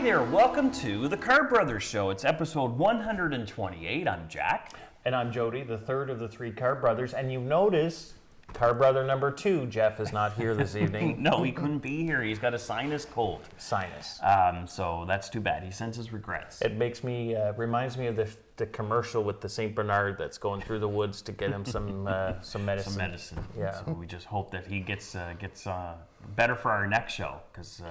there, welcome to the Carr Brothers Show. It's episode 128. I'm Jack. And I'm Jody, the third of the three Carr brothers. And you notice Carr brother number 2, Jeff, is not here this evening. No, he couldn't be here. He's got a sinus cold. Sinus. So that's too bad. He sends his regrets. It makes me, reminds me of the commercial with the St. Bernard that's going through the woods to get him some medicine. Some medicine. Yeah. So we just hope that he gets better for our next show because,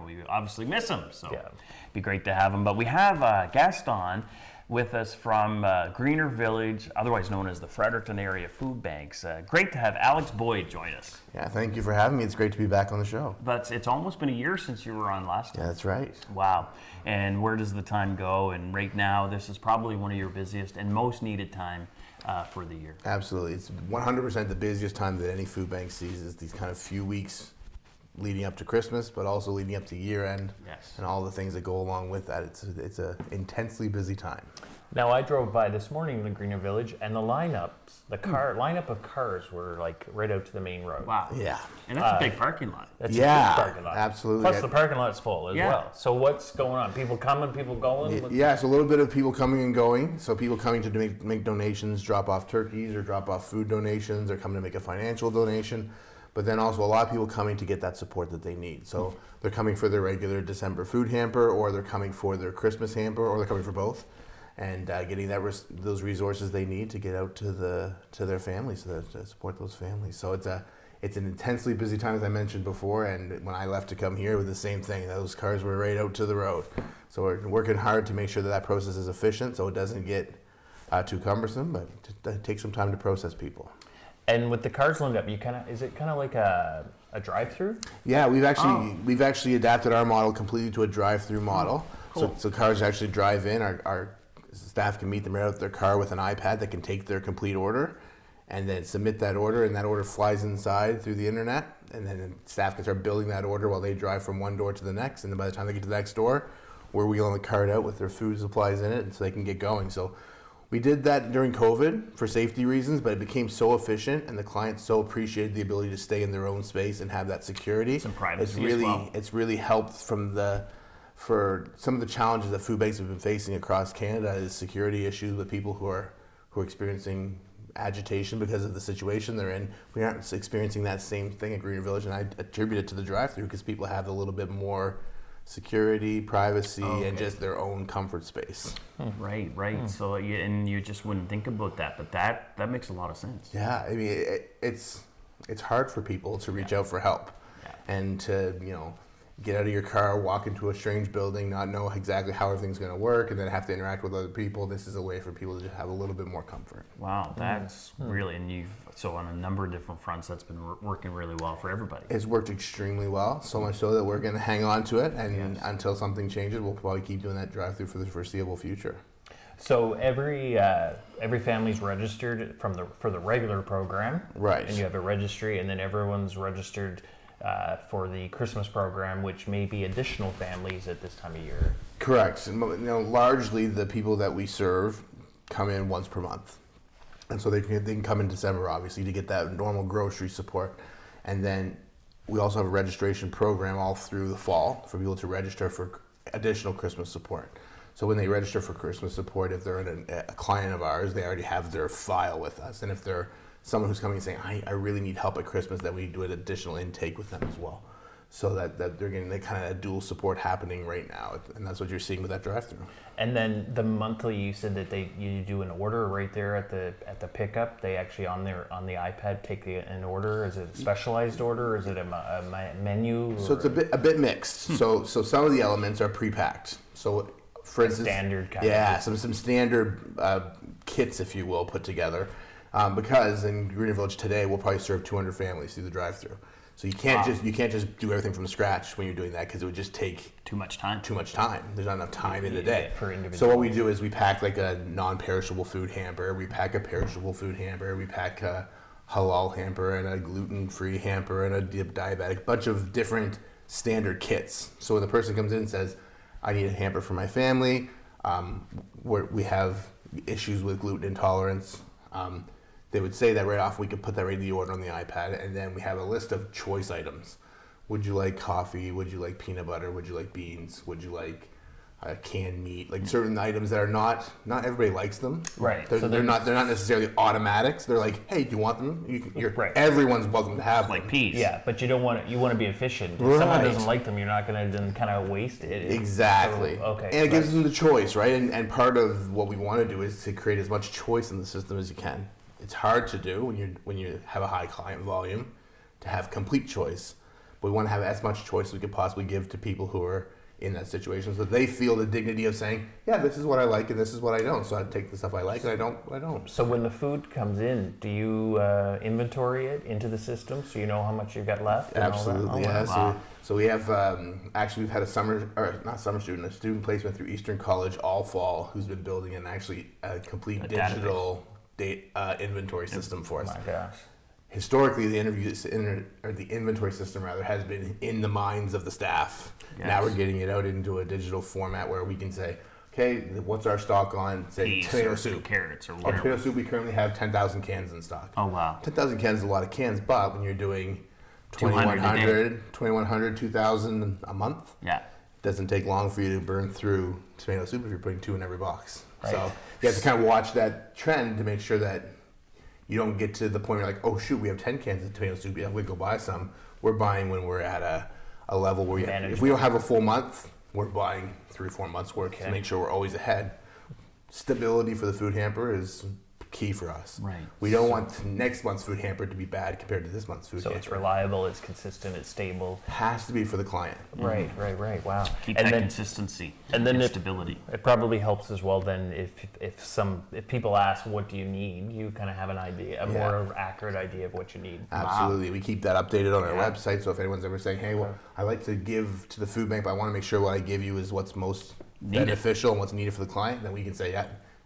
we obviously miss him. So it'd be great to have him. But we have a guest on with us from Greener Village, otherwise known as the Fredericton Area Food Banks. Great to have Alex Boyd join us. Yeah, thank you for having me. It's great to be back on the show. But it's almost been a year since you were on last time. Yeah, that's right. Wow. And where does the time go? And right now, this is probably one of your busiest and most needed time for the year. Absolutely. It's 100% the busiest time that any food bank sees is these kind of few weeks leading up to Christmas, but also leading up to year end. Yes. And all the things that go along with that. It's a intensely busy time. Now, I drove by this morning in the Greener Village, and the lineup of cars were like right out to the main road. Wow. Yeah. And that's a big parking lot. That's a big parking lot. Absolutely. Plus, the parking lot's full as well. So what's going on? People coming, people going? Yeah, it's a little bit of people coming and going. So people coming to make donations, drop off turkeys or drop off food donations, or coming to make a financial donation. But then also a lot of people coming to get that support that they need. So they're coming for their regular December food hamper, or they're coming for their Christmas hamper, or they're coming for both, and getting those resources they need to get out to their families, to support those families. So it's an intensely busy time, as I mentioned before. And when I left to come here, with the same thing, those cars were right out to the road. So we're working hard to make sure that process is efficient, so it doesn't get too cumbersome, but it takes some time to process people. And with the cars lined up, is it kind of like a drive-through? Yeah, we've actually adapted our model completely to a drive-through model. Cool. So cars actually drive in. Our staff can meet them right out of their car with an iPad that can take their complete order, and then submit that order, and that order flies inside through the internet, and then staff can start building that order while they drive from one door to the next. And then by the time they get to the next door, we're wheeling the cart out with their food supplies in it, and so they can get going. So we did that during COVID for safety reasons, but it became so efficient, and the clients so appreciated the ability to stay in their own space and have that security. Some privacy as well. It's really helped for some of the challenges that food banks have been facing across Canada is security issues with people who are experiencing agitation because of the situation they're in. We aren't experiencing that same thing at Greener Village, and I attribute it to the drive-through because people have a little bit more security, privacy, and just their own comfort space. Right. So you just wouldn't think about that, but that makes a lot of sense. Yeah, I mean, it's hard for people to reach out for help, and to get out of your car, walk into a strange building, not know exactly how everything's going to work, and then have to interact with other people. This is a way for people to just have a little bit more comfort. Wow, that's really, and so on a number of different fronts, that's been working really well for everybody. It's worked extremely well, so much so that we're going to hang on to it, and until something changes, we'll probably keep doing that drive-through for the foreseeable future. So every family's registered for the regular program, right? And you have a registry, and then everyone's registered for the Christmas program, which may be additional families at this time of year. Correct. And largely the people that we serve come in once per month, and so they can come in December, obviously, to get that normal grocery support. And then we also have a registration program all through the fall for people to register for additional Christmas support. So when they register for Christmas support, if they're a client of ours, they already have their file with us. And if they're someone who's coming and saying, I really need help at Christmas, then we do an additional intake with them as well. So that they're getting the kind of dual support happening right now. And that's what you're seeing with that drive-through. And then the monthly, you said that you do an order right there at the pickup. They actually on the iPad take an order. Is it a specialized order? Or is it a menu? So it's a bit mixed. So some of the elements are pre-packed. So for instance, standard kind of. some standard kits, if you will, put together. Because in Greener Village today, we'll probably serve 200 families through the drive-through. So you can't just do everything from scratch when you're doing that, because it would just take too much time. There's not enough time in the day. For individuals. So what we do is we pack like a non-perishable food hamper, we pack a perishable food hamper, we pack a halal hamper and a gluten-free hamper and a diabetic, bunch of different standard kits. So when the person comes in and says, I need a hamper for my family, we have issues with gluten intolerance, they would say that right off. We could put that right in the order on the iPad, and then we have a list of choice items. Would you like coffee? Would you like peanut butter? Would you like beans? Would you like canned meat, like certain items that are not everybody likes them. Right. They're not necessarily automatics. They're like, hey, do you want them? Everyone's welcome to have like them. peas. Yeah, but you want to be efficient. If someone doesn't like them, you're not going to then kind of waste it. Exactly. So, okay. And it gives them the choice, right? And part of what we want to do is to create as much choice in the system as you can. It's hard to do when you have a high client volume to have complete choice. But we want to have as much choice as we could possibly give to people who are in that situation, so they feel the dignity of saying, yeah, this is what I like and this is what I don't. So I take the stuff I like and I don't. So when the food comes in, do you inventory it into the system so you know how much you've got left? Absolutely, yeah. Wow. So we have, actually we've had a student placement through Eastern College all fall who's been building a complete digital inventory system for us. Oh my gosh. Historically, the inventory system has been in the minds of the staff. Yes. Now we're getting it out into a digital format where we can say, okay, what's our stock on, say, peas tomato or soup? Carrots or whatever. Tomato soup, we currently have 10,000 cans in stock. Oh, wow. 10,000 cans is a lot of cans, but when you're doing 2,100, 2,000 a month, it doesn't take long for you to burn through tomato soup if you're putting 2 in every box. Right. So you have to kind of watch that trend to make sure that you don't get to the point where you're like, oh shoot, we have 10 cans of tomato soup, we go buy some. We're buying when we're at a level where if we don't have a full month, we're buying 3 or 4 months worth to make sure we're always ahead. Stability for the food hamper is key for us. Right. We don't want next month's food hamper to be bad compared to this month's food hamper. So it's reliable, it's consistent, it's stable. Has to be for the client. Right. Wow. Keep that consistency and stability. It probably helps as well then if people ask what do you need, you kind of have an idea, a more accurate idea of what you need. Absolutely. Wow. We keep that updated on our website, so if anyone's ever saying, hey, well, I like to give to the food bank, but I want to make sure what I give you is what's most beneficial and what's needed for the client, then we can say,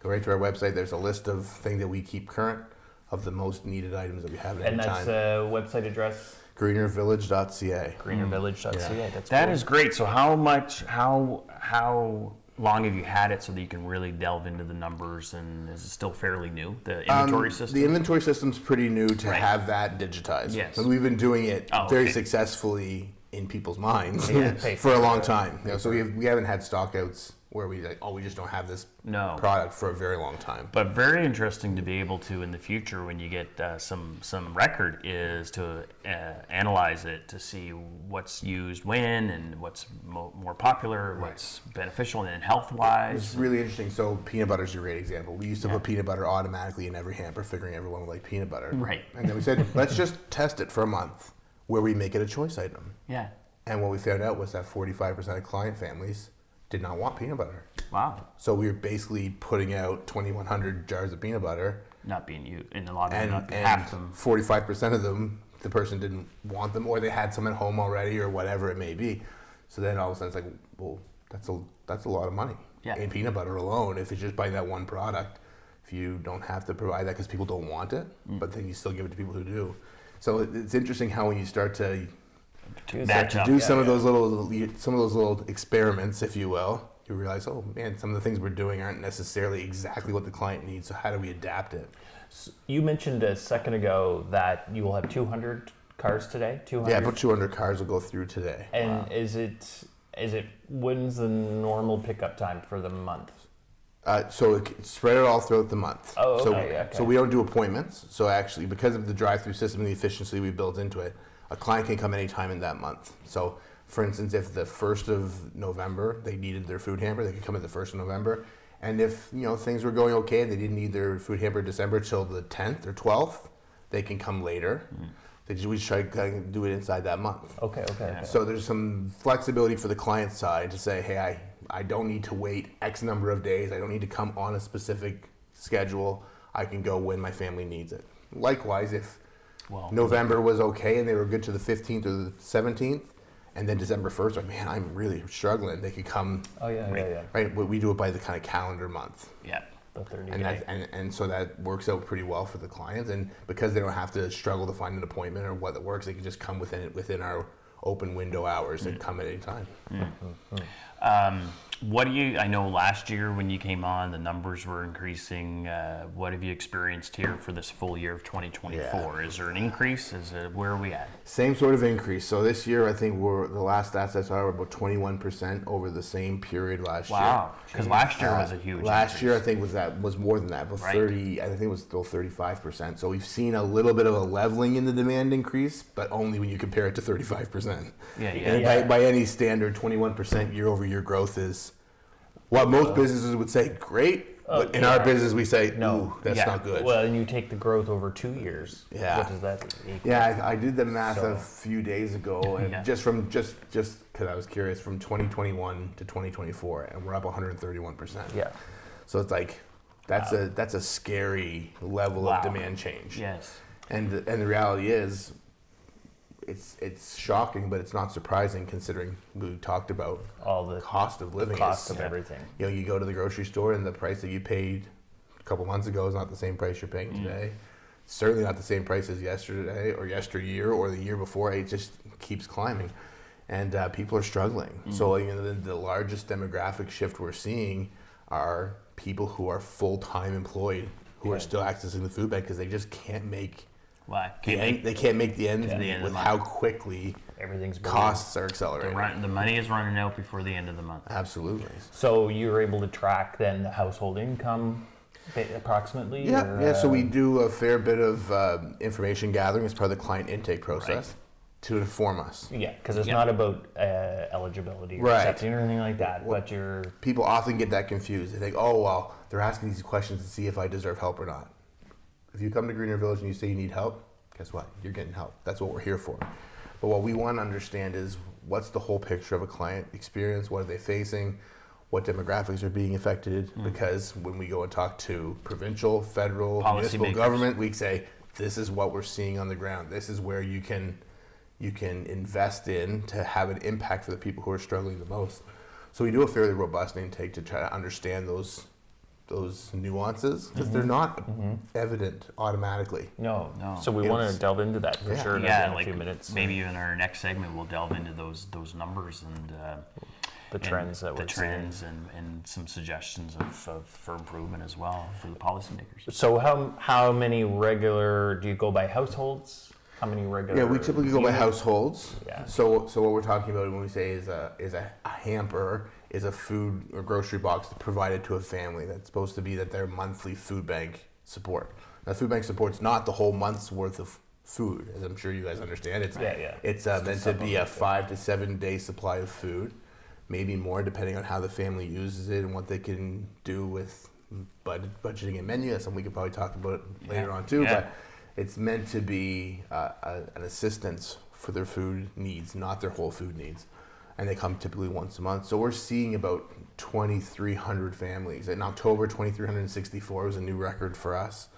go right to our website. There's a list of things that we keep current of the most needed items that we have at any time. And that's website address? greenervillage.ca. Greenervillage.ca. That is great. So how long have you had it so that you can really delve into the numbers, and is it still fairly new, the inventory system? The inventory system's pretty new to have that digitized. Yes. And we've been doing it very successfully in people's minds for a long time. So we haven't had stockouts where we we just don't have this product for a very long time. But very interesting to be able to in the future when you get some record is to analyze it to see what's used when and what's more popular, what's beneficial and health-wise. It's really interesting. So peanut butter is a great example. We used to put peanut butter automatically in every hamper, figuring everyone would like peanut butter. Right. And then we said, let's just test it for a month where we make it a choice item. Yeah. And what we found out was that 45% of client families did not want peanut butter. Wow. So we were basically putting out 2,100 jars of peanut butter. Not being used, and a lot of them, and half them. 45% of them, the person didn't want them, or they had some at home already, or whatever it may be. So then all of a sudden it's like, well, that's a lot of money in peanut butter alone. If it's just buying that one product, if you don't have to provide that because people don't want it, but then you still give it to people who do. So it's interesting how when you start to do some of those little experiments, if you will, you realize, oh man, some of the things we're doing aren't necessarily exactly what the client needs. So how do we adapt it? So you mentioned a second ago that you will have 200 cars today. 200. Yeah, about 200 cars will go through today. And is it when's the normal pickup time for the month? So it's spread it all throughout the month. Oh, okay. So we don't do appointments. So actually, because of the drive-through system and the efficiency we built into it, a client can come anytime in that month. So, for instance, if the 1st of November they needed their food hamper, they could come at the 1st of November. And if things were going okay and they didn't need their food hamper in December till the 10th or 12th, they can come later. We just try to do it inside that month. Okay. So there's some flexibility for the client side to say, hey, I don't need to wait X number of days. I don't need to come on a specific schedule. I can go when my family needs it. Likewise, if November was okay and they were good to the 15th or the 17th, and then December 1st, like, man, I'm really struggling. They could come. Right, but we do it by the kind of calendar month. Yeah. The 30 and so that works out pretty well for the clients, and because they don't have to struggle to find an appointment or what works, they can just come within our open window hours and come at any time. What do you? I know last year when you came on, the numbers were increasing. What have you experienced here for this full year of 2024? Yeah. Is there an increase? Where are we at? Same sort of increase. So this year, I think the last stats I saw were about 21% over the same period last year. Wow, because last year was a huge. Last increase. year, I think was more than that, but Right. 30. I think it was still 35%. So we've seen a little bit of a leveling in the demand increase, but only when you compare it to 35%. And by any standard, 21% year-over-year growth is what most businesses would say great, but in our business we say no, that's not good. Well, and you take the growth over 2 years. Yeah. What does that equal? Yeah, I did the math a few days ago, and just because I was curious, from 2021 to 2024, and we're up 131%. Yeah. So it's like that's a scary level of demand change. Yes. And the reality is, it's shocking, but it's not surprising considering we talked about all the cost of living, cost of everything. You know, you go to the grocery store and the price that you paid a couple months ago is not the same price you're paying today. Certainly not the same price as yesterday or yesteryear or the year before. It just keeps climbing, and people are struggling. So the largest demographic shift we're seeing are people who are full-time employed who are still accessing the food bank because they just can't make. Why? They can't make the ends meet with how quickly everything's costs are accelerating. The money is running out before the end of the month. Absolutely. So you're able to track then the household income approximately? Yeah. So we do a fair bit of information gathering as part of the client intake process to inform us. Yeah, because it's not about eligibility or accepting or anything like that, but you're... People often get that confused. They think, oh, well, they're asking these questions to see if I deserve help or not. If you come to Greener Village and you say you need help, guess what? You're getting help. That's what we're here for. But what we want to understand is what's the whole picture of a client experience? What are they facing? What demographics are being affected? Because when we go and talk to provincial, federal, municipal government, we say, this is what we're seeing on the ground. This is where you can invest in to have an impact for the people who are struggling the most. So we do a fairly robust intake to try to understand those nuances because they're not evident automatically. No. So we want to delve into that for sure in a few minutes. Maybe in our next segment we'll delve into those numbers and the trends that we're seeing. And some suggestions for improvement as well for the policymakers. So how many regular do you go by households? How many regular? Yeah, we typically go by households. Yeah. So what we're talking about when we say is a hamper is a food or grocery box provided to a family that's supposed to be their monthly food bank support. Now, food bank support's not the whole month's worth of food, as I'm sure you guys understand. It's meant to be a 5 to 7 day supply of food, maybe more depending on how the family uses it and what they can do with budgeting and menu. That's something we could probably talk about later on too. But it's meant to be an assistance for their food needs, not their whole food needs. And they come typically once a month. So we're seeing about 2,300 families. In October, 2,364 was a new record for us,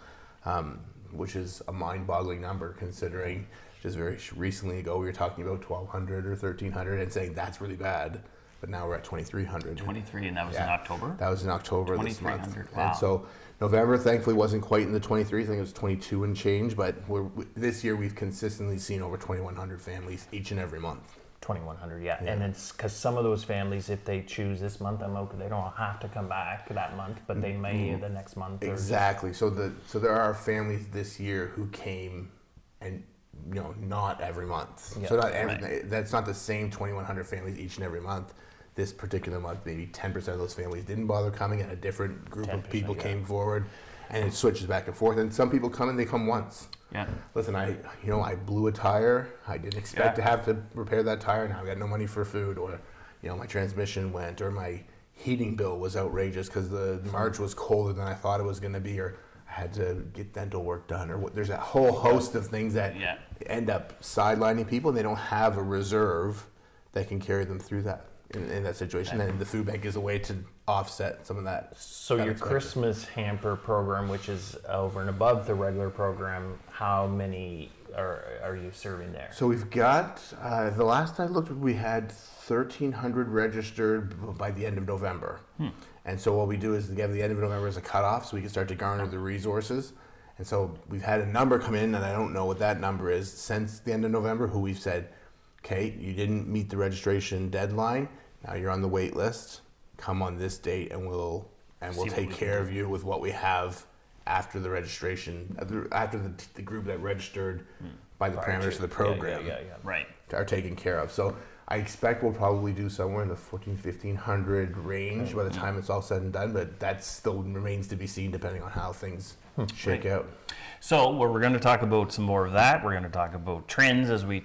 which is a mind-boggling number considering just very recently ago we were talking about 1,200 or 1,300 and saying that's really bad. But now we're at 2,300. 23, and that was in October? That was in October this month. Wow. And so November, thankfully, wasn't quite in the 23. I think it was 22 and change. But this year we've consistently seen over 2,100 families each and every month. 2,100, yeah. And it's because some of those families, if they choose this month, they don't have to come back that month, but they may the next month. Exactly. So there are families this year who came, and not every month. Yeah. So that's not the same 2,100 families each and every month. This particular month, maybe 10% of those families didn't bother coming, and a different group of people came forward, and it switches back and forth. And some people come and they come once. Yeah. Listen, I blew a tire. I didn't expect to have to repair that tire. Now I got no money for food, or my transmission went, or my heating bill was outrageous because the March was colder than I thought it was going to be, or I had to get dental work done, or there's a whole host of things that end up sidelining people, and they don't have a reserve that can carry them through that in that situation. And the food bank is a way to offset some of that. So your Christmas hamper program, which is over and above the regular program, how many are you serving there? So we've got, the last I looked, we had 1,300 registered by the end of November. And so what we do is give the end of November as a cutoff so we can start to garner the resources. And so we've had a number come in, and I don't know what that number is, since the end of November, who we've said, okay, you didn't meet the registration deadline, now you're on the wait list. come on this date and we'll take care of you with what we have after the registration, after the group that registered by the parameters of the program Right. are taken care of. So I expect we'll probably do somewhere in the 1,400 range by the time it's all said and done, but that still remains to be seen depending on how things shake out. So we're going to talk about some more of that. We're going to talk about trends as we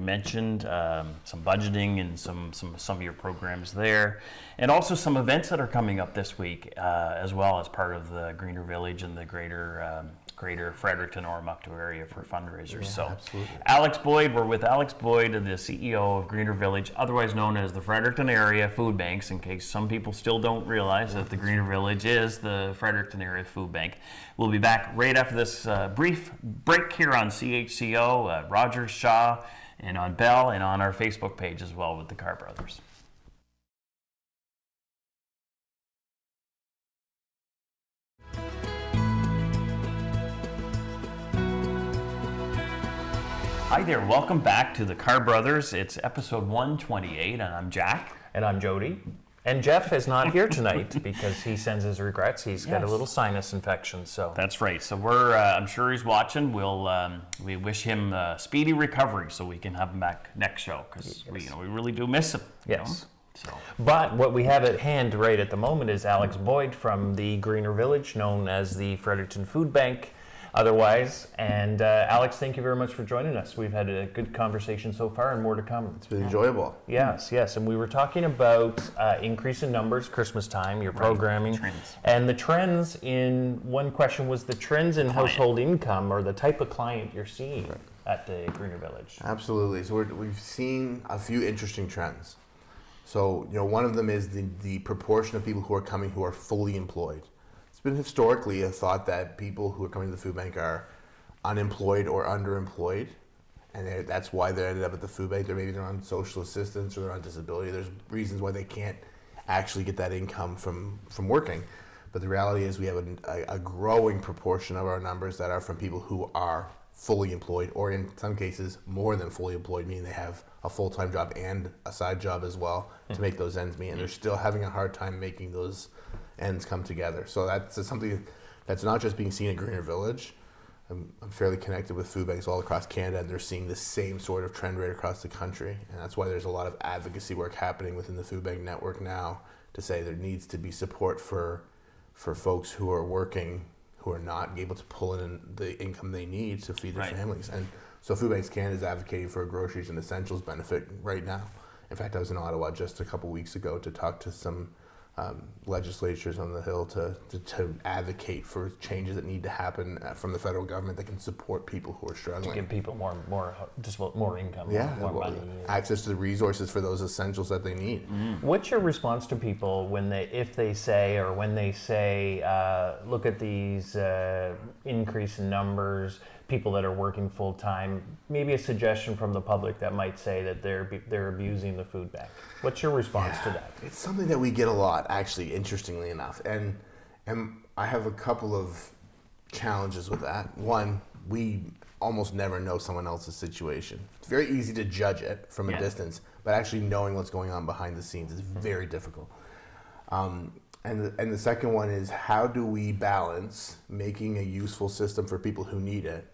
mentioned, some budgeting and some of your programs there, and also some events that are coming up this week as well as part of the Greener Village and the greater Fredericton Oromocto area for fundraisers. Yeah, so absolutely. Alex Boyd, we're with Alex Boyd, the CEO of Greener Village, otherwise known as the Fredericton Area Food Banks, in case some people still don't realize that the Greener Village is the Fredericton Area Food Bank. We'll be back right after this brief break here on CHCO, Rogers, Shaw, and on Bell, and on our Facebook page as well with the Carr brothers. Hi there, welcome back to the Carr Brothers. It's episode 128, and I'm Jack. And I'm Jody. And Jeff is not here tonight because he sends his regrets. He's got a little sinus infection, so. That's right. So we're, I'm sure he's watching. We wish him a speedy recovery so we can have him back next show because we really do miss him. Yes. So. But what we have at hand right at the moment is Alex Boyd from the Greener Village, known as the Fredericton Food Bank. Otherwise, and Alex, thank you very much for joining us. We've had a good conversation so far and more to come. It's been enjoyable. Yes, and we were talking about increase in numbers, Christmas time, your programming, trends. And the trends in, one question was the trends in household income or the type of client you're seeing at the Greener Village. Absolutely. So we've seen a few interesting trends. So, one of them is the proportion of people who are coming who are fully employed. Been historically a thought that people who are coming to the food bank are unemployed or underemployed, and that's why they ended up at the food bank. Maybe they're on social assistance or they're on disability. There's reasons why they can't actually get that income from working. But the reality is we have a growing proportion of our numbers that are from people who are fully employed, or in some cases more than fully employed, meaning they have a full-time job and a side job as well to make those ends meet, and they're still having a hard time making those ends come together. So that's something that's not just being seen at Greener Village. I'm fairly connected with food banks all across Canada, and they're seeing the same sort of trend right across the country. And that's why there's a lot of advocacy work happening within the food bank network now to say there needs to be support for folks who are working, who are not able to pull in the income they need to feed their families. And so Food Banks Canada is advocating for a groceries and essentials benefit right now. In fact, I was in Ottawa just a couple weeks ago to talk to some legislatures on the Hill to advocate for changes that need to happen from the federal government that can support people who are struggling. To give people more income, more money. Access to the resources for those essentials that they need. What's your response to people when they say, look at these increase in numbers, people that are working full time, maybe a suggestion from the public that might say that they're abusing the food bank? What's your response to that? It's something that we get a lot, actually, interestingly enough. And I have a couple of challenges with that. One, we almost never know someone else's situation. It's very easy to judge it from a distance, but actually knowing what's going on behind the scenes is very difficult. And the second one is, how do we balance making a useful system for people who need it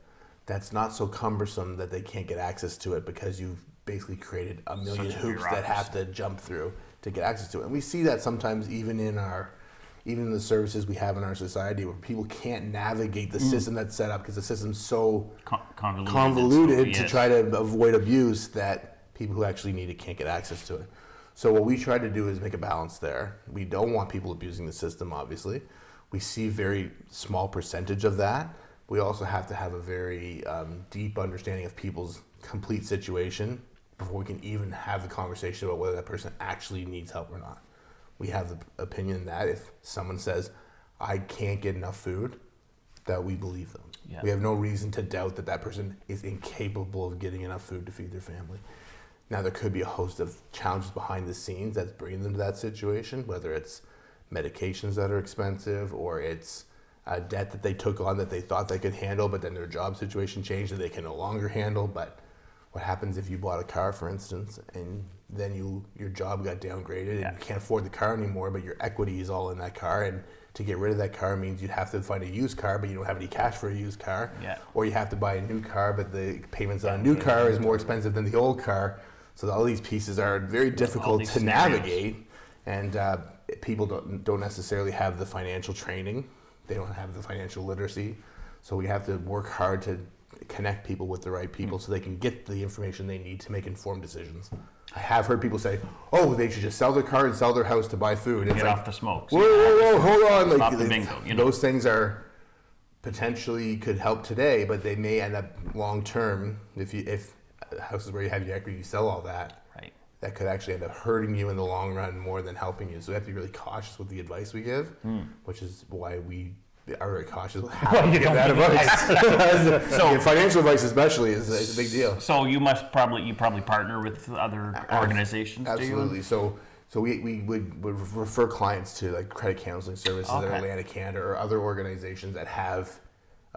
that's not so cumbersome that they can't get access to it because you've basically created a million hoops that have to jump through to get access to it. And we see that sometimes even in the services we have in our society, where people can't navigate the system that's set up because the system's so convoluted to try to avoid abuse that people who actually need it can't get access to it. So what we try to do is make a balance there. We don't want people abusing the system, obviously. We see very small percentage of that. We also have to have a very deep understanding of people's complete situation before we can even have the conversation about whether that person actually needs help or not. We have the opinion that if someone says, I can't get enough food, that we believe them. Yeah. We have no reason to doubt that that person is incapable of getting enough food to feed their family. Now, there could be a host of challenges behind the scenes that's bringing them to that situation, whether it's medications that are expensive or it's a debt that they took on that they thought they could handle, but then their job situation changed and they can no longer handle. But what happens if you bought a car, for instance, and then your job got downgraded and you can't afford the car anymore, but your equity is all in that car. And to get rid of that car means you'd have to find a used car, but you don't have any cash for a used car. Yeah. Or you have to buy a new car, but the payments on a new car is more expensive than the old car. So all these pieces are very difficult to navigate. And people don't necessarily have the financial training. They don't have the financial literacy. So we have to work hard to connect people with the right people so they can get the information they need to make informed decisions. I have heard people say, "Oh, they should just sell their car and sell their house to buy food." Get off the smoke. Whoa, hold on! Stop the bingo. Those things are potentially could help today, but they may end up long term if houses where you have your equity, you sell all that. Right. That could actually end up hurting you in the long run more than helping you. So we have to be really cautious with the advice we give, which is why we are very cautious with how we give that advice. So financial advice especially is a big deal. So you probably partner with other organizations, absolutely. Do you? So we would refer clients to like credit counseling services at Atlantic Canada or other organizations that have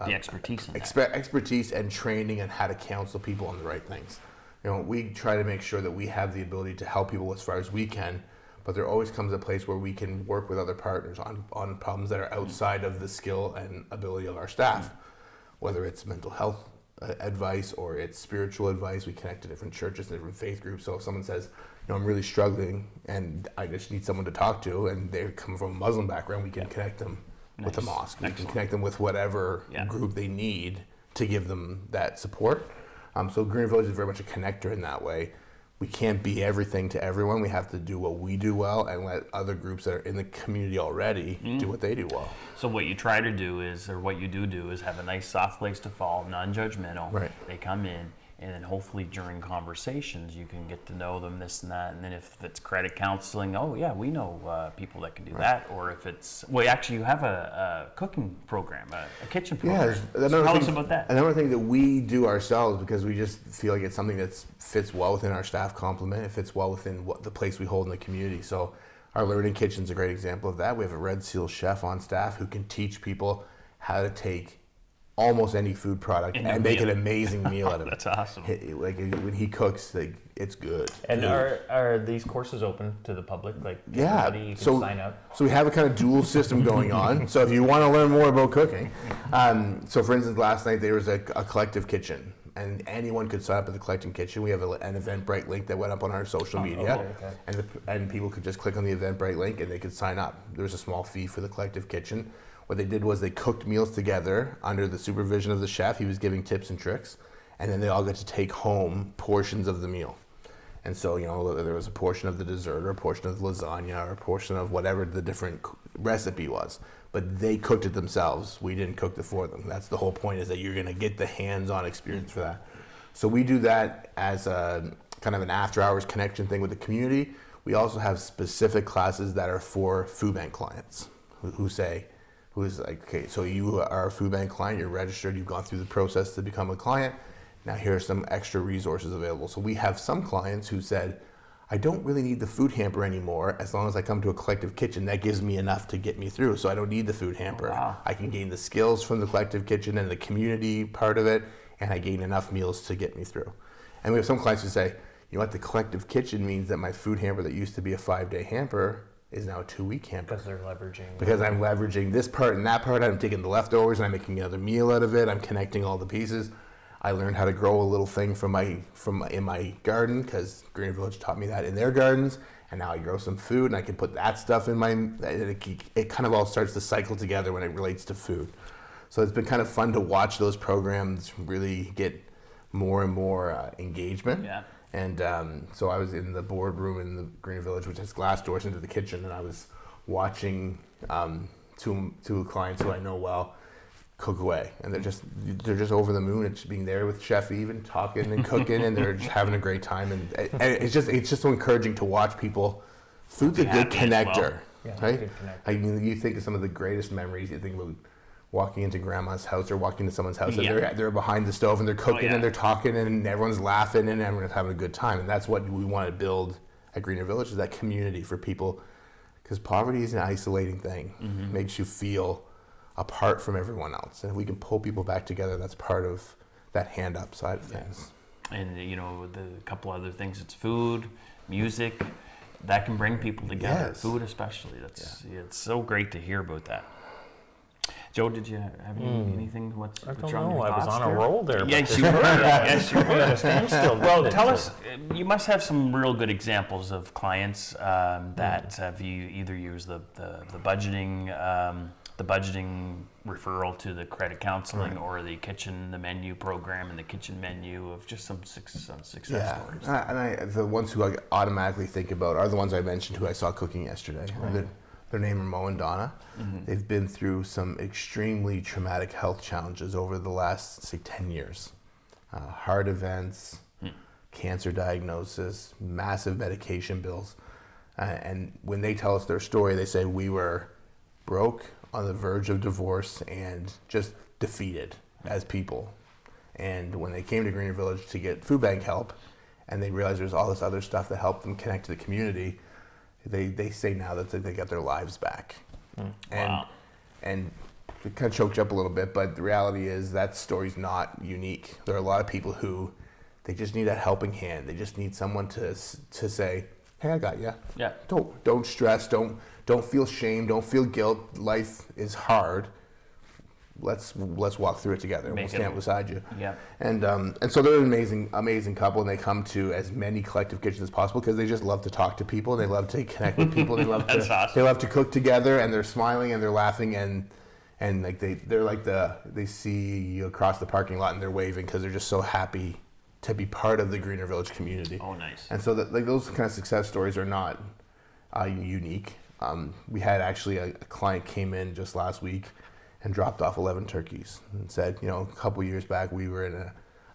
the expertise in expertise and training on how to counsel people on the right things. We try to make sure that we have the ability to help people as far as we can, but there always comes a place where we can work with other partners on problems that are outside of the skill and ability of our staff, whether it's mental health advice or it's spiritual advice. We connect to different churches and different faith groups. So if someone says, I'm really struggling and I just need someone to talk to, and they come from a Muslim background, we can connect them with a mosque. We can connect them with whatever group they need to give them that support. So Greener Village is very much a connector in that way. We can't be everything to everyone. We have to do what we do well and let other groups that are in the community already do what they do well. So what you try to do is, or what you do is have a nice soft place to fall, non-judgmental. Right. They come in, and then hopefully during conversations you can get to know them, this and that. And then if it's credit counseling, we know people that can do that. Or if it's, actually you have a cooking program, a kitchen program. Yeah, so tell us about that. Another thing that we do ourselves, because we just feel like it's something that fits well within our staff complement. It fits well within the place we hold in the community. So our Learning Kitchen's a great example of that. We have a Red Seal chef on staff who can teach people how to take almost any food product and make an amazing meal out of it. That's awesome. Like when he cooks, it's good. And are these courses open to the public? Like everybody can sign up? So we have a kind of dual system going on. So if you want to learn more about cooking, so for instance, last night there was a collective kitchen, and anyone could sign up at the collective kitchen. We have an Eventbrite link that went up on our social media, and people could just click on the Eventbrite link and they could sign up. There's a small fee for the collective kitchen. What they did was they cooked meals together under the supervision of the chef. He was giving tips and tricks, and then they all got to take home portions of the meal. And so, there was a portion of the dessert or a portion of the lasagna or a portion of whatever the different recipe was. But they cooked it themselves. We didn't cook it for them. That's the whole point, is that you're going to get the hands-on experience for that. So we do that as a kind of an after-hours connection thing with the community. We also have specific classes that are for food bank clients who's like, okay, so you are a food bank client, you're registered, you've gone through the process to become a client. Now here are some extra resources available. So we have some clients who said, I don't really need the food hamper anymore. As long as I come to a collective kitchen, that gives me enough to get me through. So I don't need the food hamper. Wow. I can gain the skills from the collective kitchen and the community part of it, and I gain enough meals to get me through. And we have some clients who say, you know what, the collective kitchen means that my food hamper that used to be a 5-day hamper is now a 2-week hamper. Because they're leveraging. Because I'm leveraging this part and that part. I'm taking the leftovers and I'm making another meal out of it. I'm connecting all the pieces. I learned how to grow a little thing in my garden, because Greener Village taught me that in their gardens. And now I grow some food and I can put that stuff in it kind of all starts to cycle together when it relates to food. So it's been kind of fun to watch those programs really get more and more engagement. Yeah. And so I was in the boardroom in the Greener Village, which has glass doors into the kitchen, and I was watching two clients who I know well cook away, and they're just over the moon at just being there with Chef Eve and talking and cooking, and they're just having a great time, and it's just so encouraging to watch people. Food's a good connector, right? I mean, you think of some of the greatest memories. You think about walking into grandma's house or walking to someone's house, and they're behind the stove and they're cooking and they're talking and everyone's laughing and everyone's having a good time. And that's what we want to build at Greener Village, is that community for people, because poverty is an isolating thing. It makes you feel apart from everyone else. And if we can pull people back together, that's part of that hand up side of things. And the couple other things, it's food, music, that can bring people together. Yes. Food especially. It's so great to hear about that. Joe, did you have anything? What's I don't on know. your I was thoughts on there? a roll there. Yes, you were. Yes, you were. Standstill. Well, tell us. You must have some real good examples of clients that have you either used the budgeting referral to the credit counseling, or the menu program and the kitchen menu of just some success stories. And the ones who I automatically think about are the ones I mentioned who I saw cooking yesterday. Right. Their name are Mo and Donna. They've been through some extremely traumatic health challenges over the last, say, 10 years. Heart events, cancer diagnosis, massive medication bills. And when they tell us their story, they say, we were broke, on the verge of divorce, and just defeated as people. And when they came to Greener Village to get food bank help, and they realized there's all this other stuff that helped them connect to the community, they say now that they got their lives back. Wow. And it kind of choked you up a little bit, but the reality is that story's not unique. There are a lot of people who, they just need that helping hand. They just need someone to say, hey, I got you. Yeah. Don't stress, don't feel shame, don't feel guilt. Life is hard. Let's walk through it together. We'll stand beside you. Yeah. And so they're an amazing couple, and they come to as many collective kitchens as possible because they just love to talk to people. They love to connect with people. They love That's awesome. They love to cook together, and they're smiling and they're laughing, and like they see you across the parking lot and they're waving because they're just so happy to be part of the Greener Village community. Oh, nice. And so those kind of success stories are not unique. We had actually a client came in just last week and dropped off 11 turkeys and said, a couple years back we were in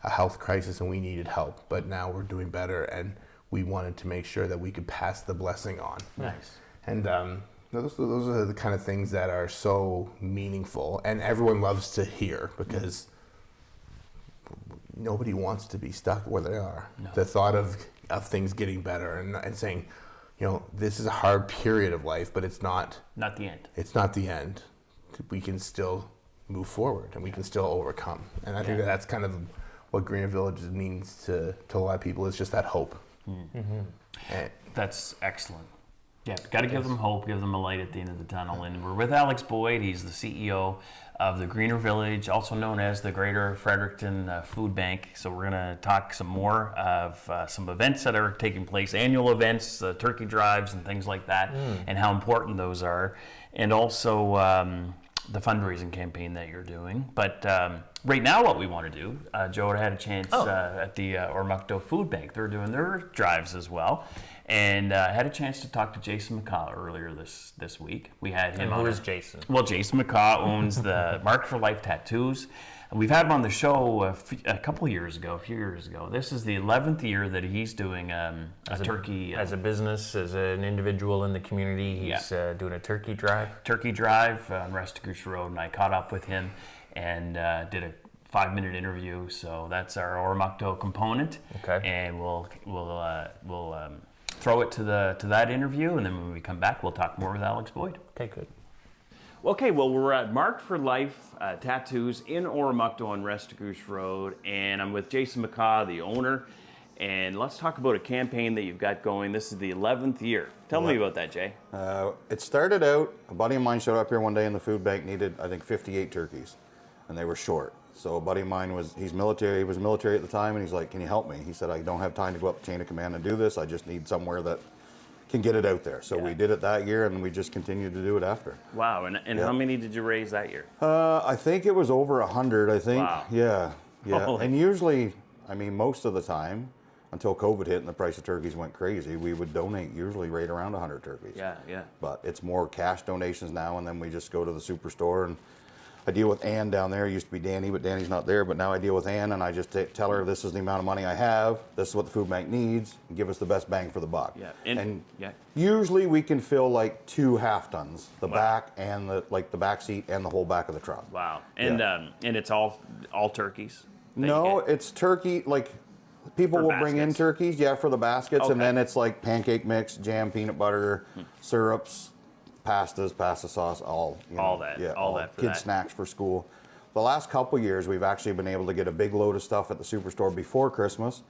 a health crisis and we needed help, but now we're doing better and we wanted to make sure that we could pass the blessing on. Nice. And those are the kind of things that are so meaningful and everyone loves to hear because nobody wants to be stuck where they are. No. The thought of things getting better and saying, this is a hard period of life, but it's not the end. It's not the end. We can still move forward and we can still overcome. And I think that's kind of what Greener Village means to a lot of people, is just that hope. Mm-hmm. That's excellent. Yeah, got to give them hope, give them a light at the end of the tunnel. And we're with Alex Boyd. He's the CEO of the Greener Village, also known as the Greater Fredericton Food Bank. So we're going to talk some more of some events that are taking place, annual events, turkey drives and things like that, and how important those are. And also the fundraising campaign that you're doing. But right now what we want to do, Joe had a chance at the Oromocto Food Bank. They're doing their drives as well. And had a chance to talk to Jason McCaw earlier this week. We had him on. Who is Jason? Well, Jason McCaw owns the Marked for Life Tattoos. We've had him on the show a few years ago. This is the 11th year that he's doing a turkey. As a business, as an individual in the community, he's doing a turkey drive. Turkey drive on Restigouche Road, and I caught up with him and did a 5-minute interview. So that's our Oromocto component. Okay. And we'll throw it to that interview, and then when we come back, we'll talk more with Alex Boyd. Okay, good. Okay, well, we're at Marked for Life Tattoos in Oromocto on Restigouche Road, and I'm with Jason McCaw, the owner, and let's talk about a campaign that you've got going. This is the 11th year. Tell me about that, Jay. It started out, a buddy of mine showed up here one day in the food bank, needed, I think, 58 turkeys, and they were short. So a buddy of mine he was military at the time, and he's like, can you help me? He said, I don't have time to go up the chain of command and do this. I just need somewhere that can get it out there. So we did it that year, and we just continued to do it after. Wow, and how many did you raise that year? I think it was over 100, I think. Wow. Yeah. Holy. And usually, most of the time, until COVID hit and the price of turkeys went crazy, we would donate usually right around 100 turkeys. Yeah. But it's more cash donations now, and then we just go to the superstore, and I deal with Ann down there. It used to be Danny, but Danny's not there. But now I deal with Ann, and I just tell her this is the amount of money I have. This is what the food bank needs. And give us the best bang for the buck. Yeah. And usually we can fill like 2 half tons, the back and the back seat and the whole back of the truck. Wow. And it's all turkeys? No, it's turkey. Like people will bring in turkeys, for the baskets, and then it's like pancake mix, jam, peanut butter, syrups, pastas, pasta sauce, all that for kids' snacks for school. The last couple years, we've actually been able to get a big load of stuff at the superstore before Christmas.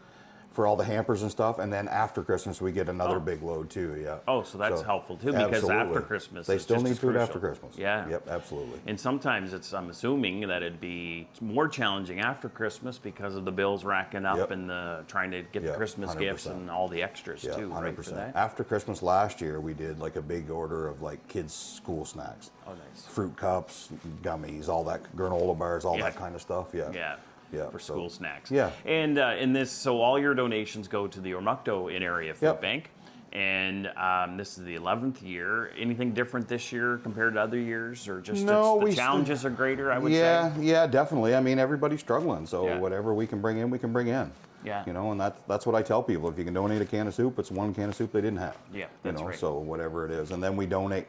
for all the hampers and stuff, and then after Christmas we get another big load too. Yeah. Oh, so that's helpful too, because after Christmas they it's still just need as food crucial. after Christmas. Yeah. Yep, absolutely. And sometimes I'm assuming that it'd be more challenging after Christmas because of the bills racking up and the trying to get the Christmas 100%. Gifts and all the extras Yeah, too, 100%. right? For that. After Christmas last year, we did like a big order of like kids' school snacks. Oh, nice. Fruit cups, gummies, all that, granola bars, all that kind of stuff. Yeah. Yeah. Yeah. For school snacks. Yeah. And in this, so all your donations go to the Oromocto in area food bank. And this is the 11th year. Anything different this year compared to other years, or just the challenges are greater? I would say. Yeah, definitely. I mean, everybody's struggling, so whatever we can bring in, we can bring in. Yeah. You know, and that's what I tell people. If you can donate a can of soup, it's one can of soup they didn't have. Yeah, that's right. So whatever it is, and then we donate.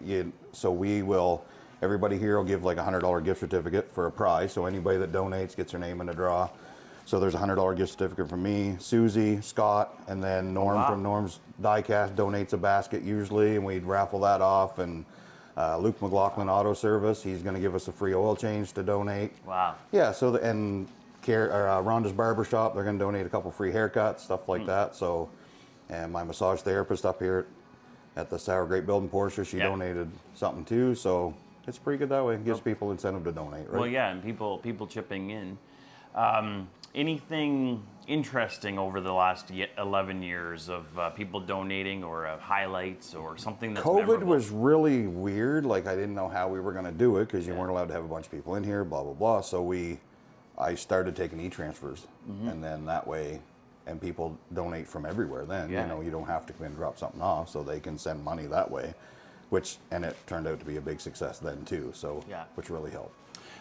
So we will. Everybody here will give like a $100 gift certificate for a prize. So anybody that donates gets their name in the draw. So there's a $100 gift certificate from me, Susie, Scott, and then Norm from Norm's Diecast donates a basket usually, and we'd raffle that off. And Luke McLaughlin Auto Service, he's going to give us a free oil change to donate. Wow. Yeah. So Rhonda's Barbershop, they're going to donate a couple free haircuts, stuff like that. So, and my massage therapist up here at the Sour Grape Building Porsche, she donated something too. So it's pretty good that way. It gives people incentive to donate, right? Well, yeah, and people chipping in. Anything interesting over the last 11 years of people donating, or highlights, or something that's COVID memorable? was really weird. Like, I didn't know how we were going to do it because you weren't allowed to have a bunch of people in here, blah, blah, blah. So I started taking e-transfers, and then that way, and people donate from everywhere then. You know, you don't have to come in and drop something off, so they can send money that way, and it turned out to be a big success then too, so which really helped.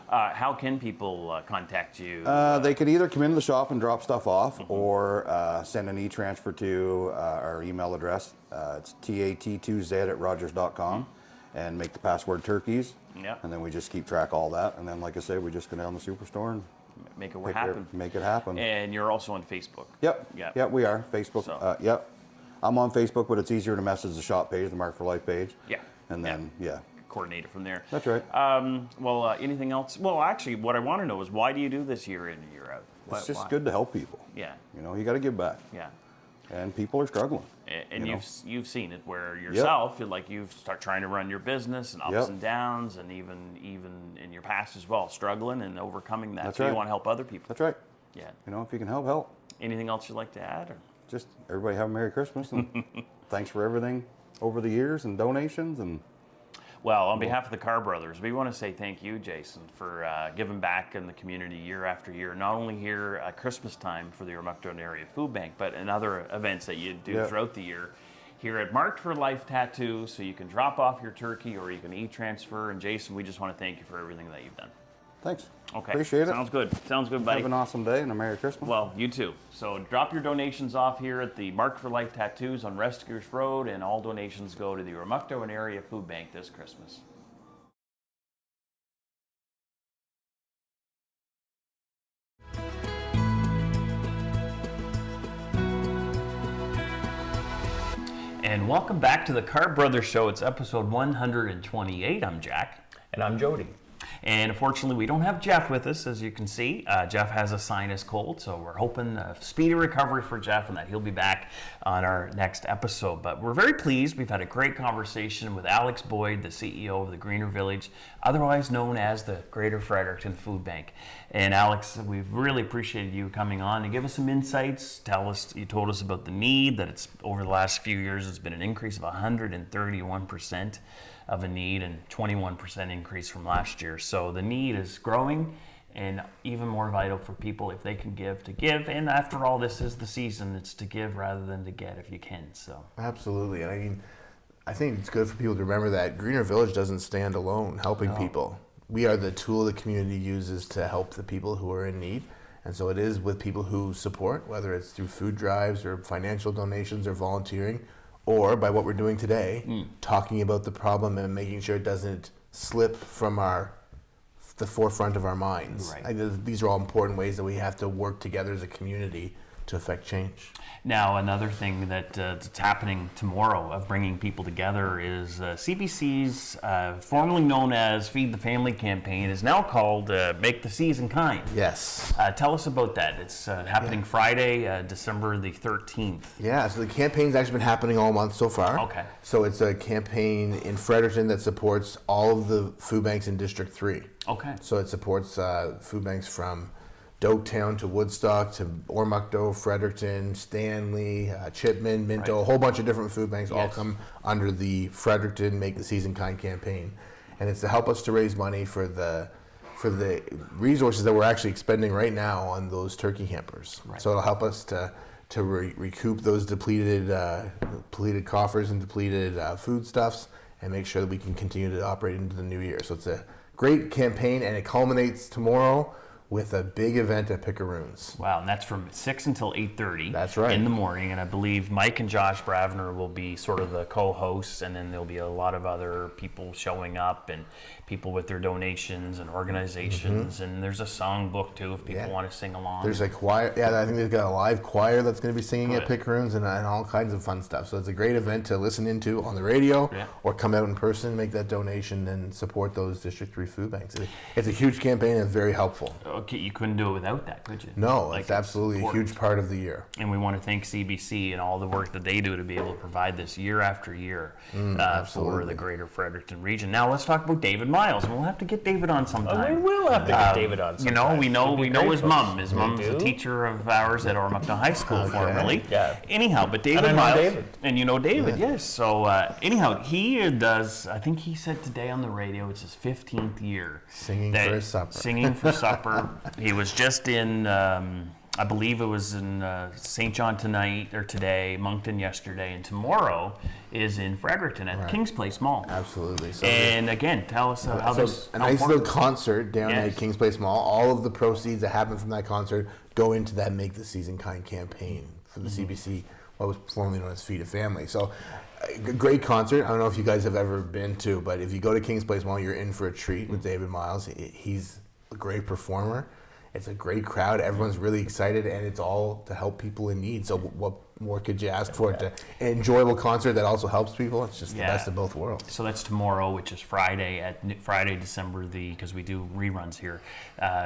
How can people contact you? They could either come into the shop and drop stuff off, or send an e-transfer to our email address. It's tat2z@rogers.com, and make the password turkeys. And then we just keep track of all that. And then, like I say, we just go down to the superstore and make it happen. Make it happen. And you're also on Facebook. Yep, we are. Facebook. So. Yep. I'm on Facebook, but it's easier to message the shop page, the Mark for Life page. And then, coordinate it from there. That's right. Anything else? Well, actually, what I want to know is, why do you do this year in and year out? It's just good to help people. Yeah. You know, you got to give back. Yeah. And people are struggling. And you've seen it where yourself, you start trying to run your business, and ups and downs, and even in your past as well, struggling and overcoming that. That's so right. You want to help other people. That's right. Yeah. You know, if you can help. Anything else you'd like to add? Or? Just everybody have a Merry Christmas, and thanks for everything over the years and donations. And well, on behalf of the Carr brothers, we want to say thank you, Jason, for giving back in the community year after year, not only here at Christmas time for the Oromocto Area Food Bank, but in other events that you do throughout the year here at Marked for Life Tattoo. So you can drop off your turkey, or you can e-transfer. And Jason, we just want to thank you for everything that you've done. Thanks. Okay. Appreciate it. Sounds good, buddy. Have an awesome day and a Merry Christmas. Well, you too. So drop your donations off here at the Marked for Life Tattoos on Rescuers Road, and all donations go to the Oromocto Area Food Bank this Christmas. And welcome back to the Carr Brothers Show. It's episode 128. I'm Jack. And I'm Jody. And unfortunately, we don't have Jeff with us, as you can see. Jeff has a sinus cold, so we're hoping a speedy recovery for Jeff and that he'll be back on our next episode. But we're very pleased. We've had a great conversation with Alex Boyd, the CEO of the Greener Village, otherwise known as the Greater Fredericton Food Bank. And Alex, we've really appreciated you coming on to give us some insights. You told us about the need, that it's over the last few years, it's been an increase of 131% of a need, and 21% increase from last year. So the need is growing, and even more vital for people, if they can give, to give. And after all, this is the season. It's to give rather than to get, if you can. So absolutely. And I mean, I think it's good for people to remember that Greener Village doesn't stand alone helping people. We are the tool the community uses to help the people who are in need. And so it is with people who support, whether it's through food drives or financial donations or volunteering, or by what we're doing today, talking about the problem and making sure it doesn't slip from the forefront of our minds. Right. These are all important ways that we have to work together as a community to affect change. Now, another thing that's happening tomorrow of bringing people together is CBC's formerly known as Feed the Family campaign is now called Make the Season Kind. Yes. Tell us about that. It's happening Friday, December the 13th. Yeah, so the campaign's actually been happening all month so far. Okay. So it's a campaign in Fredericton that supports all of the food banks in District 3. Okay. So it supports food banks from Doketown to Woodstock to Oromocto, Fredericton, Stanley, Chipman, Minto, a whole bunch of different food banks all come under the Fredericton Make the Season Kind campaign. And it's to help us to raise money for the resources that we're actually expending right now on those turkey hampers. Right. So it'll help us to recoup those depleted coffers and depleted foodstuffs and make sure that we can continue to operate into the new year. So it's a great campaign, and it culminates tomorrow with a big event at Picaroons. Wow, and that's from 6 until 8:30. That's right. In the morning, and I believe Mike and Josh Bravner will be sort of the co-hosts, and then there'll be a lot of other people showing up, and people with their donations and organizations, and there's a song book too if people want to sing along. There's a choir, I think they've got a live choir that's going to be singing at Picaroons and all kinds of fun stuff. So it's a great event to listen into on the radio or come out in person, make that donation, and support those District 3 food banks. It's a huge campaign and it's very helpful. Okay, you couldn't do it without that, could you? No, it's absolutely a huge part of the year. And we want to thank CBC and all the work that they do to be able to provide this year after year for the greater Fredericton region. Now let's talk about David Miles, and we'll have to get David on sometime. We will have to get David on sometime. We know his mom. His mom's a teacher of ours at Oromocto High School formerly. Yeah. Anyhow, but David and Miles. David. And you know David, yes. So anyhow, he does, I think he said today on the radio, it's his 15th year. Singing for his supper. Singing for supper. He was just in, I believe it was in St. John today, Moncton yesterday, and tomorrow is in Fredericton at King's Place Mall. Absolutely. So and again, tell us how this... A nice little concert down at King's Place Mall. All of the proceeds that happen from that concert go into that Make the Season Kind campaign for the CBC, what was formerly known as Feed a Family. So a great concert. I don't know if you guys have ever been to, but if you go to King's Place Mall, you're in for a treat with David Miles. He's a great performer. It's a great crowd. Everyone's really excited, and it's all to help people in need. So what more could you ask for? An enjoyable concert that also helps people. It's just the best of both worlds. So that's tomorrow, which is Friday, December because we do reruns here.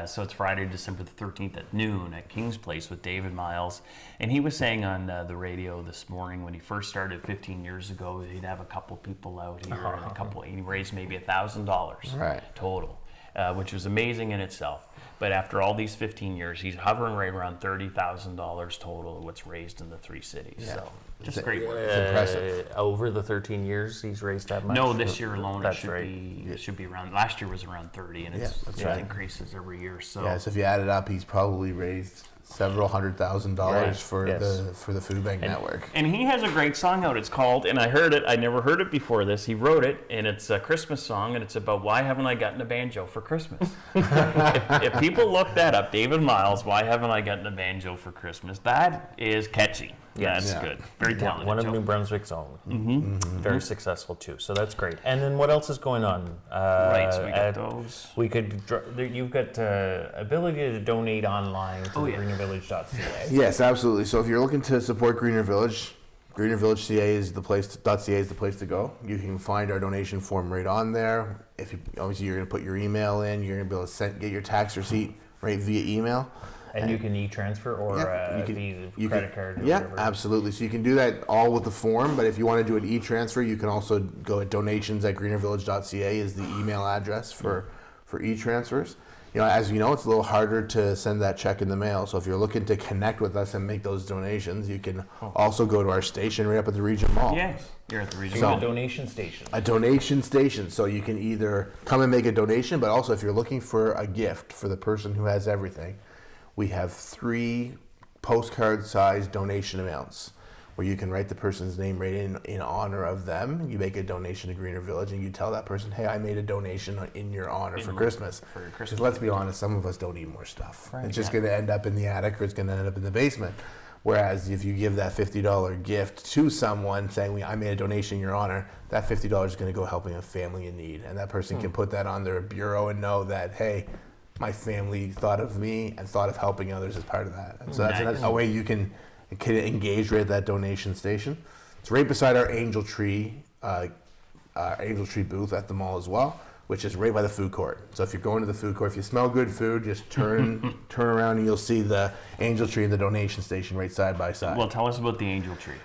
So it's Friday, December the 13th at noon at King's Place with David Miles. And he was saying on the radio this morning when he first started 15 years ago, he'd have a couple people out here, and he raised maybe $1,000 total, which was amazing in itself. But after all these 15 years, he's hovering right around $30,000 total of what's raised in the 3 cities. Yeah. So just great work. It's impressive. Over the 13 years, he's raised that much? No, this year alone it should be around. Last year was around 30, and it increases every year. So if you add it up, he's probably raised several $100,000 for the food bank network. And he has a great song out. It's called, and I heard it, I never heard it before this. He wrote it, and it's a Christmas song, and it's about why haven't I gotten a banjo for Christmas? if people look that up, David Miles, why haven't I gotten a banjo for Christmas? That is catchy. Yeah, that's good. Very talented. One of New Brunswick's own. Very successful too. So that's great. And then what else is going on? So we got those. You've got ability to donate online to greenervillage.ca. Yes, absolutely. So if you're looking to support Greener Village, greenervillage.ca is the place to go. You can find our donation form right on there. Obviously you're going to put your email in. You're going to be able to get your tax receipt right via email. And you can e-transfer or credit card or whatever. Absolutely. So you can do that all with the form, but if you want to do an e-transfer, you can also go at donations@greenervillage.ca is the email address for e-transfers. As you know, it's a little harder to send that check in the mail. So if you're looking to connect with us and make those donations, you can also go to our station right up at the Region Mall. Yes, you're at the Region Mall. Mall. A donation station. A donation station. So you can either come and make a donation, but also if you're looking for a gift for the person who has everything, we have 3 postcard-sized donation amounts where you can write the person's name right in honor of them. You make a donation to Greener Village, and you tell that person, hey, I made a donation in your honor for Christmas. Because let's be honest, some of us don't need more stuff. Right, it's just going to end up in the attic or it's going to end up in the basement. Whereas if you give that $50 gift to someone saying, I made a donation in your honor, that $50 is going to go helping a family in need. And that person can put that on their bureau and know that, hey, my family thought of me and thought of helping others as part of that. And so Nice. that's a way you can engage right at that donation station. It's right beside our Angel Tree booth at the mall as well, which is right by the food court. So if you're going to the food court, if you smell good food, just turn around and you'll see the Angel Tree and the donation station right side by side. Well, tell us about the Angel Tree.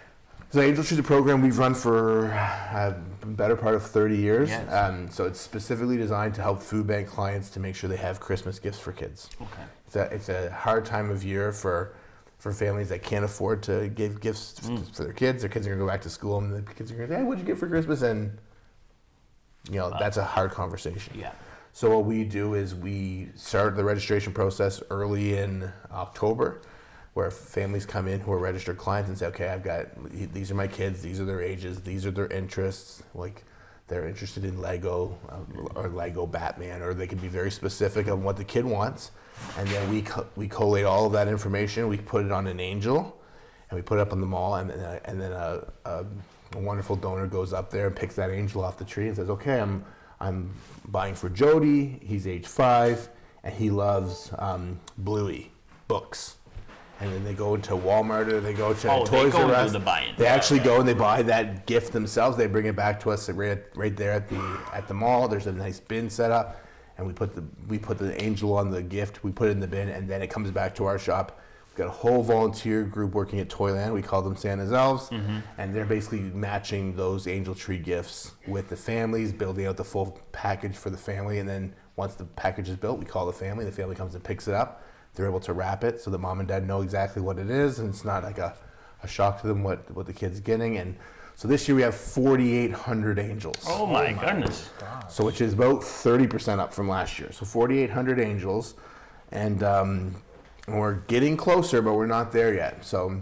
So Angel Tree is a program we've run for a better part of 30 years. Yes. So it's specifically designed to help food bank clients to make sure they have Christmas gifts for kids. Okay. It's a hard time of year for families that can't afford to give gifts for their kids. Their kids are going to go back to school and the kids are going to say, hey, what'd you get for Christmas? And, that's a hard conversation. Yeah. So what we do is we start the registration process early in October, where families come in who are registered clients and say, okay, these are my kids, these are their ages, these are their interests. Like they're interested in Lego or Lego Batman, or they can be very specific on what the kid wants. And then we collate all of that information, we put it on an angel, and we put it up on the mall, and then a wonderful donor goes up there and picks that angel off the tree and says, okay, I'm buying for Jody, he's age 5, and he loves Bluey books. And then they go into Walmart or they go to Toys R Us. They actually go and they buy that gift themselves. They bring it back to us right there at the mall. There's a nice bin set up, and we put the angel on the gift. We put it in the bin, and then it comes back to our shop. We've got a whole volunteer group working at Toyland. We call them Santa's Elves, and they're basically matching those Angel Tree gifts with the families, building out the full package for the family. And then once the package is built, we call the family. The family comes and picks it up. They're able to wrap it so the mom and dad know exactly what it is, and it's not like a shock to them what the kid's getting. And so this year we have 4,800 angels. Oh my goodness. So which is about 30% up from last year. So 4,800 angels, and we're getting closer, but we're not there yet. So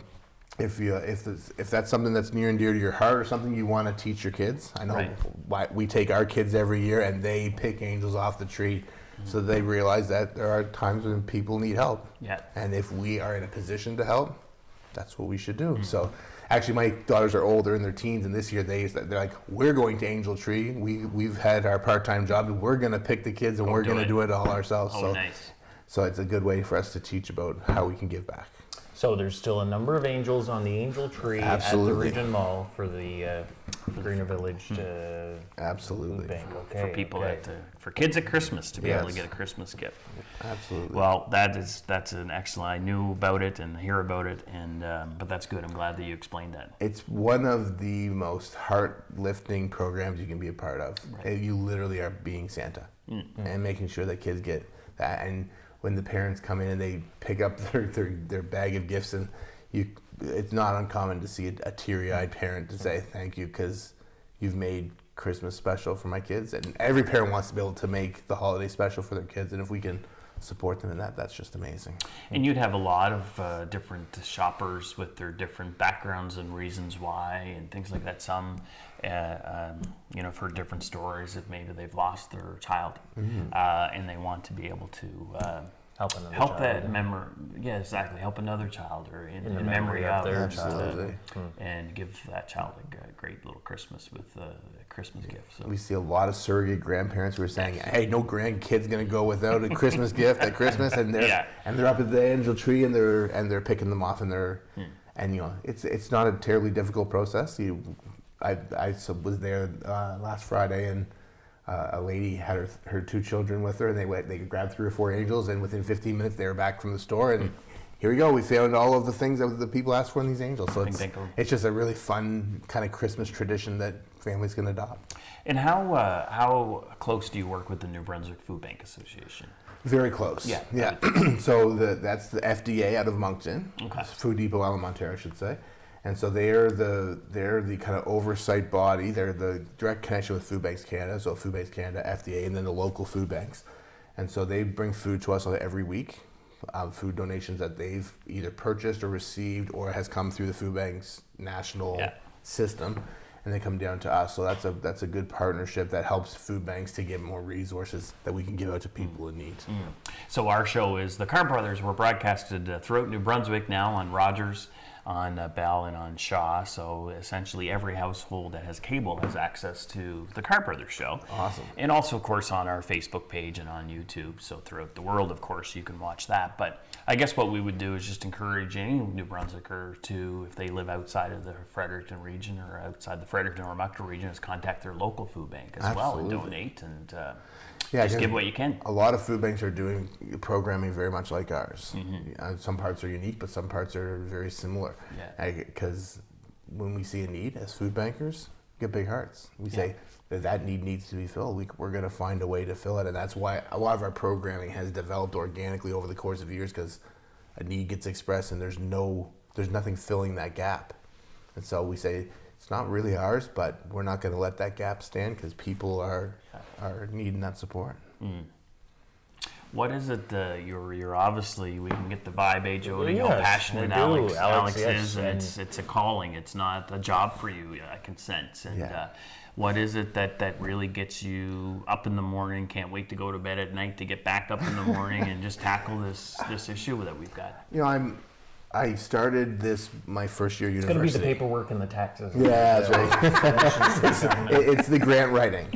if that's something that's near and dear to your heart, or something you want to teach your kids, I know why we take our kids every year and they pick angels off the tree. So they realize that there are times when people need help. Yeah. And if we are in a position to help, that's what we should do. So actually my daughters are older, in their teens, and this year they're like, we're going to Angel Tree. We've had our part-time job, and we're going to pick the kids, and we're going to do it all ourselves. Oh, nice. So it's a good way for us to teach about how we can give back. So there's still a number of angels on the Angel Tree at the Region Mall for the Greener Village Absolutely. Food Bank. Okay, For people for kids at Christmas to be able to get a Christmas gift. Absolutely. Well, that's an excellent. I knew about it and hear about it, and but that's good. I'm glad that you explained that. It's one of the most heart-lifting programs you can be a part of. Right. You literally are being Santa and making sure that kids get that. And when the parents come in and they pick up their bag of gifts, and it's not uncommon to see a teary-eyed parent to say thank you because you've made Christmas special for my kids. And every parent wants to be able to make the holiday special for their kids, and if we can support them in that, that's just amazing. And you'd have a lot of different shoppers with their different backgrounds and reasons why and things like that. Some for different stories, if maybe they've lost their child and they want to be able to help another child, or in memory of their child, and give that child a great little Christmas with a Christmas gift. So we see a lot of surrogate grandparents who are saying, hey, no grandkid's gonna go without a Christmas gift at Christmas, and they're up at the Angel Tree and they're picking them off, and it's not a terribly difficult process. I was there last Friday, and a lady had her 2 children with her, and they grabbed 3 or 4 angels, and within 15 minutes they were back from the store, and here we go. We found all of the things that the people asked for in these angels. So it's just a really fun kind of Christmas tradition that families can adopt. And how close do you work with the New Brunswick Food Bank Association? Very close. Yeah. So that's the FDA out of Moncton. Okay. Food Depot out of Montreal, I should say. And so they're the kind of oversight body. They're the direct connection with Food Banks Canada, so Food Banks Canada, FDA, and then the local food banks. And so they bring food to us every week, food donations that they've either purchased or received or has come through the Food Banks national system, and they come down to us. So that's a good partnership that helps food banks to get more resources that we can give out to people in need. So our show is the Carr Brothers. We're broadcasted throughout New Brunswick now on Rogers. on Bell and on Shaw. So essentially every household that has cable has access to the Carr Brothers show. Awesome. And also, of course, on our Facebook page and on YouTube. So throughout the world, of course, you can watch that. But I guess what we would do is just encourage any New Brunswicker to, if they live outside of the Fredericton region or outside the Fredericton Oromocto region, is contact their local food bank as well and donate and just give what you can. A lot of food banks are doing programming very much like ours. Some parts are unique, but some parts are very similar. Because when we see a need as food bankers, we get big hearts. We say that need needs to be filled. We're going to find a way to fill it, and that's why a lot of our programming has developed organically over the course of years, because a need gets expressed and there's nothing filling that gap. And so we say it's not really ours, but we're not going to let that gap stand because people are needing that support. What is it? You're obviously, we can get the vibe, eh, Jody? Yes, how passionate we do. Alex Yes, is, and it's a calling. It's not a job for you. I can sense. And what is it that really gets you up in the morning? Can't wait to go to bed at night to get back up in the morning and just tackle this issue that we've got. I started this my first year university. It's going to be the paperwork and the taxes. Yeah, that's right. It's the grant writing.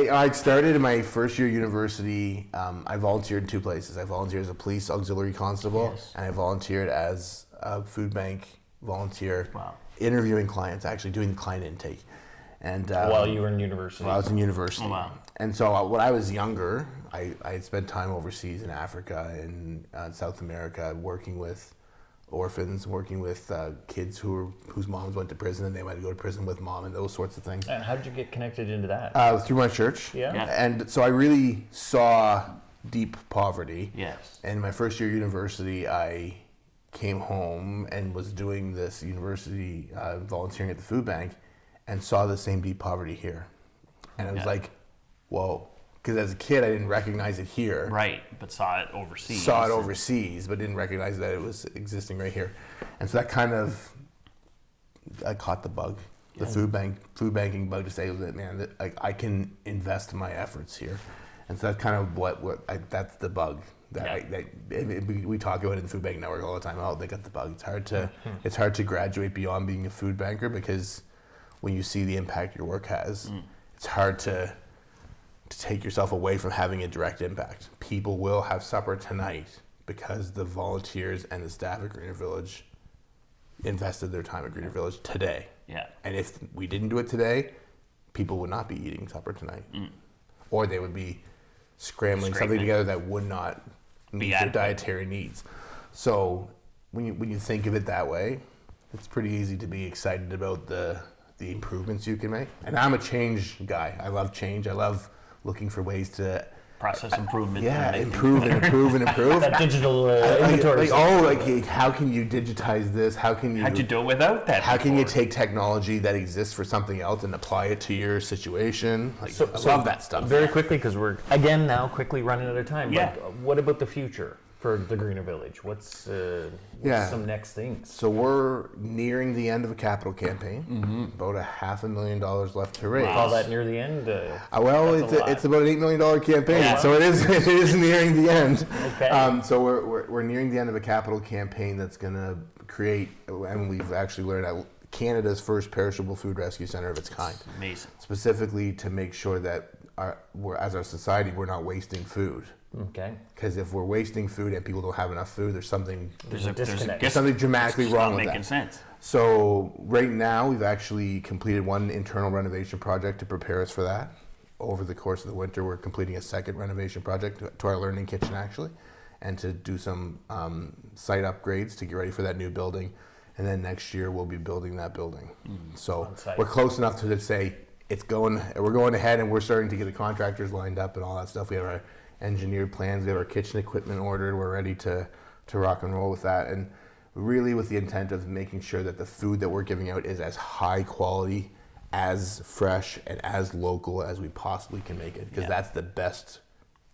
I started in my first year university. I volunteered in two places. I volunteered as a police auxiliary constable, and I volunteered as a food bank volunteer, interviewing clients, actually doing the client intake. And while you were in university? While I was in university. Oh, wow. And so when I was younger, I had spent time overseas in Africa and South America working with orphans, working with kids whose moms went to prison and they might go to prison with mom and those sorts of things. And how did you get connected into that? Through my church. Yeah. And so I really saw deep poverty. Yes. And my first year university, I came home and was doing this university volunteering at the food bank and saw the same deep poverty here. And I was like, whoa. Because as a kid, I didn't recognize it here. Right, but saw it overseas. Saw it overseas, but didn't recognize that it was existing right here. And so that kind of, I caught the bug, the food banking bug, to say that, man, I can invest my efforts here. And so that's kind of that's the bug. We talk about it in the Food Bank Network all the time. Oh, they got the bug. It's hard to graduate beyond being a food banker, because when you see the impact your work has, it's hard to take yourself away from having a direct impact. People will have supper tonight because the volunteers and the staff at Greener Village invested their time at Greener Village today. Yeah. And if we didn't do it today, people would not be eating supper tonight. Or they would be scrambling something together that would not meet their dietary needs. So when you think of it that way, it's pretty easy to be excited about the improvements you can make. And I'm a change guy. I love change. I love looking for ways to process improvement. Improve. That digital inventory. How can you digitize this? How'd you do it without that? How can you take technology that exists for something else and apply it to your situation? I love that stuff. Very quickly, because we're again now quickly running out of time. Yeah. But what about the future for the Greener Village? What's some next things? So we're nearing the end of a capital campaign. About $500,000 left to raise. Call that near the end? It's about an $8 million campaign, so it is nearing the end. Okay. So we're nearing the end of a capital campaign that's going to create, and we've actually learned, Canada's first perishable food rescue center of its kind. Amazing. Specifically to make sure that as our society, we're not wasting food. Okay. Because if we're wasting food and people don't have enough food, there's a disconnect. There's something dramatically wrong with that. Making sense. So right now, we've actually completed one internal renovation project to prepare us for that. Over the course of the winter, we're completing a second renovation project to our learning kitchen, actually, and to do some site upgrades to get ready for that new building. And then next year, we'll be building that building. So we're close enough to say we're going ahead, and we're starting to get the contractors lined up and all that stuff. We have our engineered plans, we have our kitchen equipment ordered, we're ready to rock and roll with that, and really with the intent of making sure that the food that we're giving out is as high quality, as fresh, and as local as we possibly can make it, because that's the best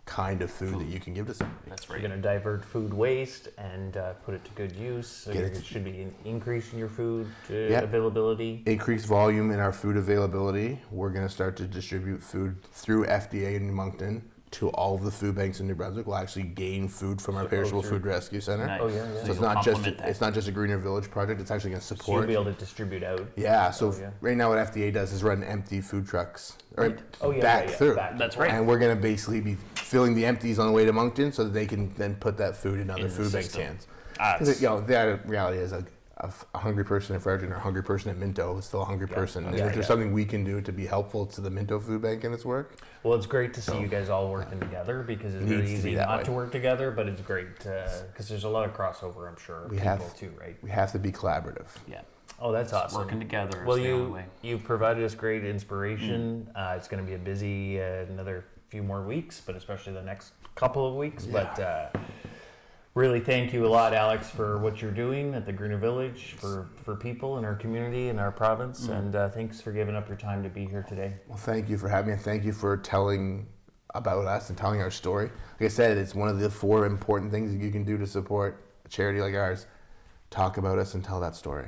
kind of food that you can give to somebody. That's right. You're going to divert food waste and put it to good use. So there should be an increase in your food availability. Increased volume in our food availability. We're going to start to distribute food through FDA in Moncton to all of the food banks in New Brunswick will actually gain food from our perishable food rescue center. Nice. Oh, yeah, yeah. So it's not just a Greener Village project. It's actually going to So you'll support. be able to distribute out. Yeah. So yeah. right now, what FDA does is run empty food trucks Oh, yeah, back yeah, through. back That's right. And we're going to basically be filling the empties on the way to Moncton, so that they can then put that food in other the food banks' system. hands. It's- The reality is a hungry person in Fredericton or a hungry person in Minto is still a hungry person. And if there's something we can do to be helpful to the Minto Food Bank in its work, Well, it's great to see you guys all working together because it's really needs to easy be that not way. to work together, but it's great because there's a lot of crossover, I'm sure, We people have- too, right? we have to be collaborative. Yeah. Oh, that's awesome. Working together Well, is the only way. you provided us great inspiration. It's going to be a busy another few more weeks, but especially the next couple of weeks. Yeah. But really, thank you a lot, Alex, for what you're doing at the Greener Village for people in our community and our province. And thanks for giving up your time to be here today. Well, thank you for having me, and thank you for telling about us and telling our story. Like I said, it's one of the 4 important things that you can do to support a charity like ours. Talk about us and tell that story.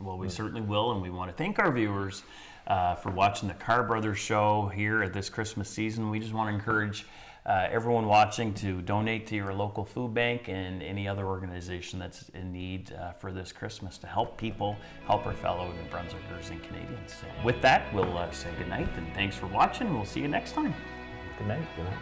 Well, we certainly will, and we want to thank our viewers for watching the Carr Brothers show here at this Christmas season. We just want to encourage everyone watching to donate to your local food bank and any other organization that's in need for this Christmas to help people, help our fellow New Brunswickers and Canadians. So with that, we'll say goodnight, and thanks for watching. We'll see you next time. Good night. You know?